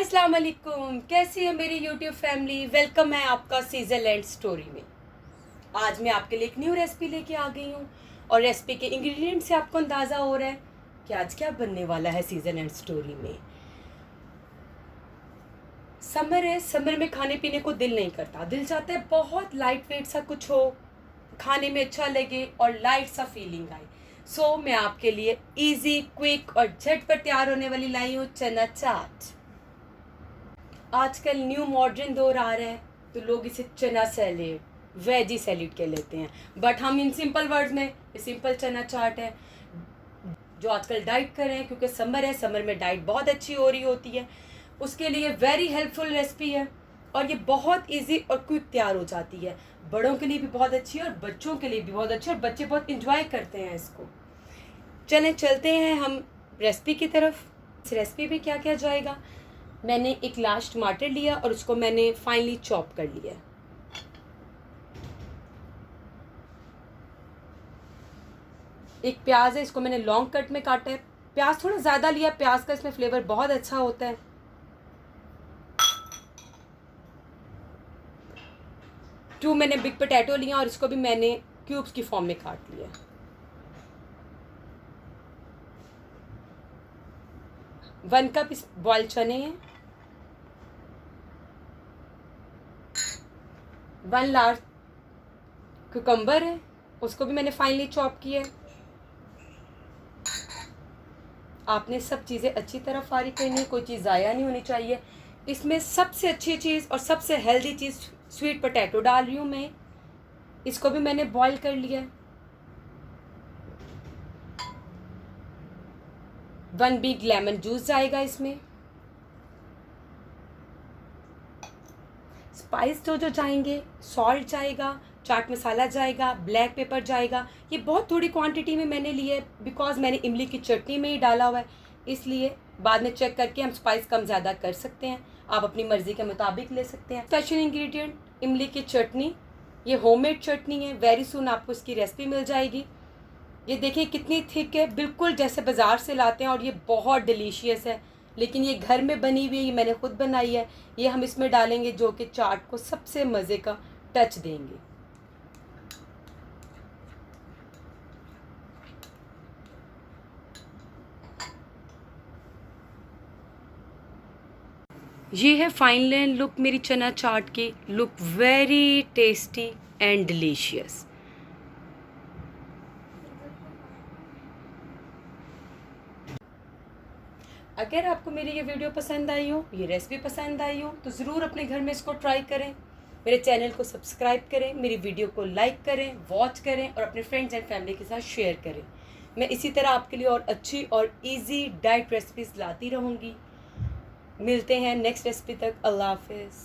हाय अस्सलाम वालेकुम, कैसी है मेरी यूट्यूब फैमिली। वेलकम है आपका स्विट्जरलैंड स्टोरी में। आज मैं आपके लिए एक न्यू रेसिपी लेके आ गई हूँ और रेसिपी के इंग्रेडिएंट से आपको अंदाज़ा हो रहा है कि आज क्या बनने वाला है स्विट्जरलैंड स्टोरी में। समर है, समर में खाने पीने को दिल नहीं करता, दिल चाहता है बहुत लाइट वेट सा कुछ हो, खाने में अच्छा लगे और लाइट सा फीलिंग आए। सो मैं आपके लिए इजी, क्विक और झटपट तैयार होने वाली लाई हूँ चना चाट। आजकल न्यू मॉडर्न दौर आ रहा है तो लोग इसे चना सैलेड, वेजी सैलेड कह लेते हैं, बट हम इन सिंपल वर्ड्स में ये सिंपल चना चाट है जो आजकल डाइट कर रहे हैं क्योंकि समर है, समर में डाइट बहुत अच्छी हो रही होती है। उसके लिए वेरी हेल्पफुल रेसिपी है और ये बहुत इजी और क्विक तैयार हो जाती है। बड़ों के लिए भी बहुत अच्छी है और बच्चों के लिए भी बहुत अच्छी है और बच्चे बहुत इंजॉय करते हैं इसको। चलें चलते हैं हम रेसिपी की तरफ। इस रेसिपी में क्या क्या जाएगा, मैंने एक लार्ज टमाटर लिया और उसको मैंने फाइनली चॉप कर लिया। एक प्याज है, इसको मैंने लॉन्ग कट में काटा है। प्याज थोड़ा ज़्यादा लिया, प्याज का इसमें फ्लेवर बहुत अच्छा होता है। टू मैंने बिग पोटैटो लिया और इसको भी मैंने क्यूब्स की फॉर्म में काट लिया। वन कप इस बॉइल्ड चने हैं। 1 लार्ज कुकम्बर है, उसको भी मैंने फाइनली चॉप किया है। आपने सब चीज़ें अच्छी तरह फारी करनी है, कोई चीज़ ज़ाया नहीं होनी चाहिए। इसमें सबसे अच्छी चीज़ और सबसे हेल्दी चीज़ स्वीट पोटैटो डाल रही हूँ मैं। इसको भी मैंने बॉईल कर लिया है। 1 बिग लेमन जूस जाएगा इसमें। स्पाइस जो जाएंगे, सॉल्ट जाएगा, चाट मसाला जाएगा, ब्लैक पेपर जाएगा। ये बहुत थोड़ी क्वांटिटी में मैंने लिए है बिकॉज मैंने इमली की चटनी में ही डाला हुआ है, इसलिए बाद में चेक करके हम स्पाइस कम ज़्यादा कर सकते हैं। आप अपनी मर्ज़ी के मुताबिक ले सकते हैं। स्पेशल इंग्रेडिएंट इमली की चटनी, ये होममेड चटनी है। वेरी सून आपको इसकी रेसिपी मिल जाएगी। ये देखिए कितनी थिक है, बिल्कुल जैसे बाज़ार से लाते हैं और ये बहुत डिलीशियस है। लेकिन ये घर में बनी हुई है, ये मैंने खुद बनाई है। ये हम इसमें डालेंगे जो कि चाट को सबसे मज़े का टच देंगे। ये है फाइनल लुक मेरी चना चाट की। Look very tasty and delicious. अगर आपको मेरी ये वीडियो पसंद आई हो, ये रेसिपी पसंद आई हो, तो ज़रूर अपने घर में इसको ट्राई करें। मेरे चैनल को सब्सक्राइब करें, मेरी वीडियो को लाइक करें, वॉच करें और अपने फ्रेंड्स एंड फैमिली के साथ शेयर करें। मैं इसी तरह आपके लिए और अच्छी और इजी डाइट रेसिपीज़ लाती रहूँगी। मिलते हैं नेक्स्ट रेसिपी तक। अल्लाह हाफिज़।